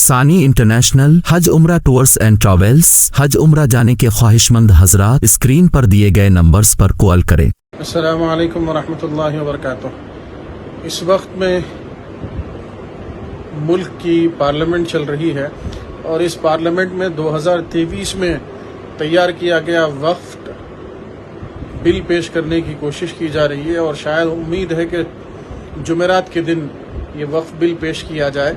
ثانی انٹرنیشنل حج عمرہ tours and travels. حج عمرہ جانے کے خواہش مند حضرات اسکرین پر دیے گئے نمبرز پر کال کریں۔ السلام علیکم ورحمۃ اللہ وبرکاتہ۔ اس وقت میں ملک کی پارلیمنٹ چل رہی ہے اور اس پارلیمنٹ میں 2023 میں تیار کیا گیا وقف بل پیش کرنے کی کوشش کی جا رہی ہے اور شاید امید ہے کہ جمعرات کے دن یہ وقف بل پیش کیا جائے۔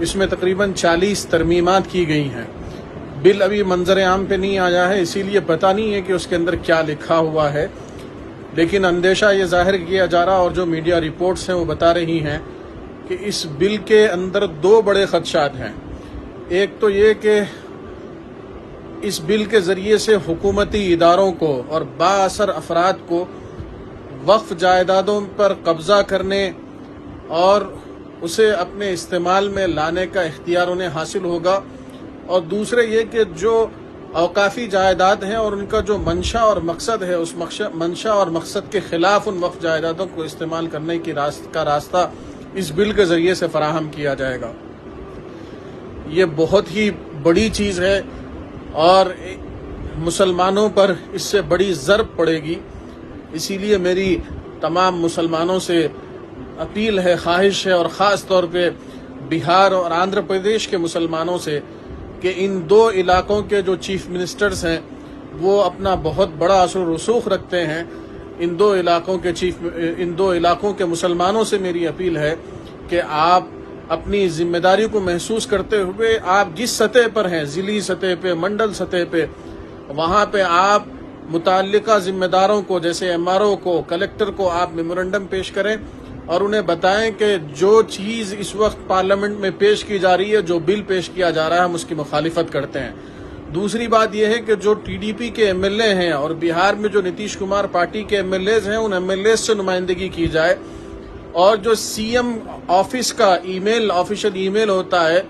اس میں تقریباً 40 ترمیمات کی گئی ہیں۔ بل ابھی منظر عام پہ نہیں آیا ہے، اسی لیے پتہ نہیں ہے کہ اس کے اندر کیا لکھا ہوا ہے، لیکن اندیشہ یہ ظاہر کیا جا رہا اور جو میڈیا رپورٹس ہیں وہ بتا رہی ہیں کہ اس بل کے اندر 2 بڑے خدشات ہیں۔ ایک تو یہ کہ اس بل کے ذریعے سے حکومتی اداروں کو اور با اثر افراد کو وقف جائیدادوں پر قبضہ کرنے اور اسے اپنے استعمال میں لانے کا اختیار انہیں حاصل ہوگا، اور دوسرے یہ کہ جو اوقافی جائیداد ہیں اور ان کا جو منشا اور مقصد ہے، اس منشا اور مقصد کے خلاف ان وقف جائیدادوں کو استعمال کرنے کا راستہ اس بل کے ذریعے سے فراہم کیا جائے گا۔ یہ بہت ہی بڑی چیز ہے اور مسلمانوں پر اس سے بڑی ضرب پڑے گی، اسی لیے میری تمام مسلمانوں سے اپیل ہے، خواہش ہے، اور خاص طور پہ بہار اور آندھرا پردیش کے مسلمانوں سے کہ ان 2 علاقوں کے جو چیف منسٹرز ہیں وہ اپنا بہت بڑا اثر و رسوخ رکھتے ہیں۔ ان 2 علاقوں کے مسلمانوں سے میری اپیل ہے کہ آپ اپنی ذمہ داری کو محسوس کرتے ہوئے آپ جس سطح پر ہیں، ضلعی سطح پہ، منڈل سطح پہ، وہاں پہ آپ متعلقہ ذمہ داروں کو جیسے ایم آر او کو، کلیکٹر کو آپ میمورنڈم پیش کریں اور انہیں بتائیں کہ جو چیز اس وقت پارلیمنٹ میں پیش کی جا رہی ہے، جو بل پیش کیا جا رہا ہے، ہم اس کی مخالفت کرتے ہیں۔ دوسری بات یہ ہے کہ جو ٹی ڈی پی کے ایم ایل اے ہیں اور بہار میں جو نتیش کمار پارٹی کے ایم ایل ایز ہیں، ان ایم ایل ایز سے نمائندگی کی جائے، اور جو سی ایم آفس کا آفیشیل ای میل ہوتا ہے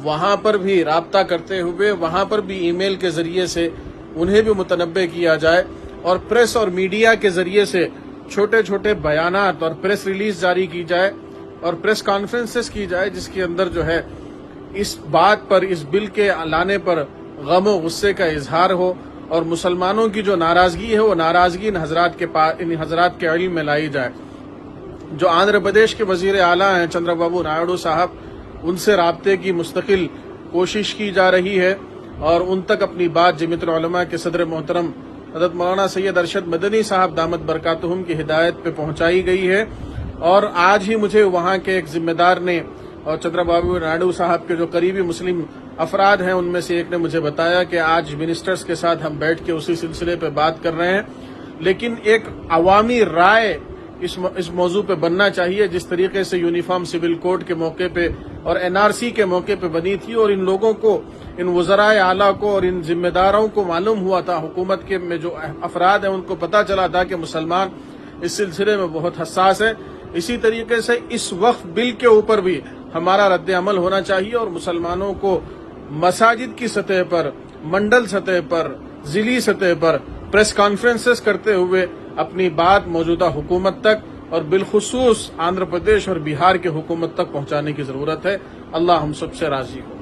وہاں پر بھی رابطہ کرتے ہوئے وہاں پر بھی ای میل کے ذریعے سے انہیں بھی متنبع کیا جائے، اور پریس اور میڈیا کے ذریعے سے چھوٹے چھوٹے بیانات اور پریس ریلیز جاری کی جائے اور پریس کانفرنسز کی جائے، جس کے اندر جو ہے اس بات پر، اس بل کے لانے پر غم و غصے کا اظہار ہو، اور مسلمانوں کی جو ناراضگی ہے وہ ناراضگی ان حضرات کے علم میں لائی جائے۔ جو آندھرا پردیش کے وزیر اعلیٰ ہیں چندرا بابو نائیڈو صاحب، ان سے رابطے کی مستقل کوشش کی جا رہی ہے اور ان تک اپنی بات جمعیت العلماء کے صدر محترم حضرت مولانا سید ارشد مدنی صاحب دامت برکاتہم کی ہدایت پہ پہنچائی گئی ہے، اور آج ہی مجھے وہاں کے ایک ذمہ دار نے اور چندرا بابو نائیڈو صاحب کے جو قریبی مسلم افراد ہیں ان میں سے ایک نے مجھے بتایا کہ آج منسٹرز کے ساتھ ہم بیٹھ کے اسی سلسلے پہ بات کر رہے ہیں، لیکن ایک عوامی رائے اس موضوع پہ بننا چاہیے، جس طریقے سے یونیفارم سول کوڈ کے موقع پہ اور این آر سی کے موقع پہ بنی تھی، اور ان لوگوں کو، ان وزرائے اعلیٰ کو اور ان ذمہ داروں کو معلوم ہوا تھا، حکومت کے میں جو افراد ہیں ان کو پتہ چلا تھا کہ مسلمان اس سلسلے میں بہت حساس ہے۔ اسی طریقے سے اس وقف بل کے اوپر بھی ہمارا رد عمل ہونا چاہیے، اور مسلمانوں کو مساجد کی سطح پر، منڈل سطح پر، ضلعی سطح پر پریس کانفرنسز کرتے ہوئے اپنی بات موجودہ حکومت تک اور بالخصوص آندھرا پردیش اور بہار کے حکومت تک پہنچانے کی ضرورت ہے۔ اللہ ہم سب سے راضی ہو۔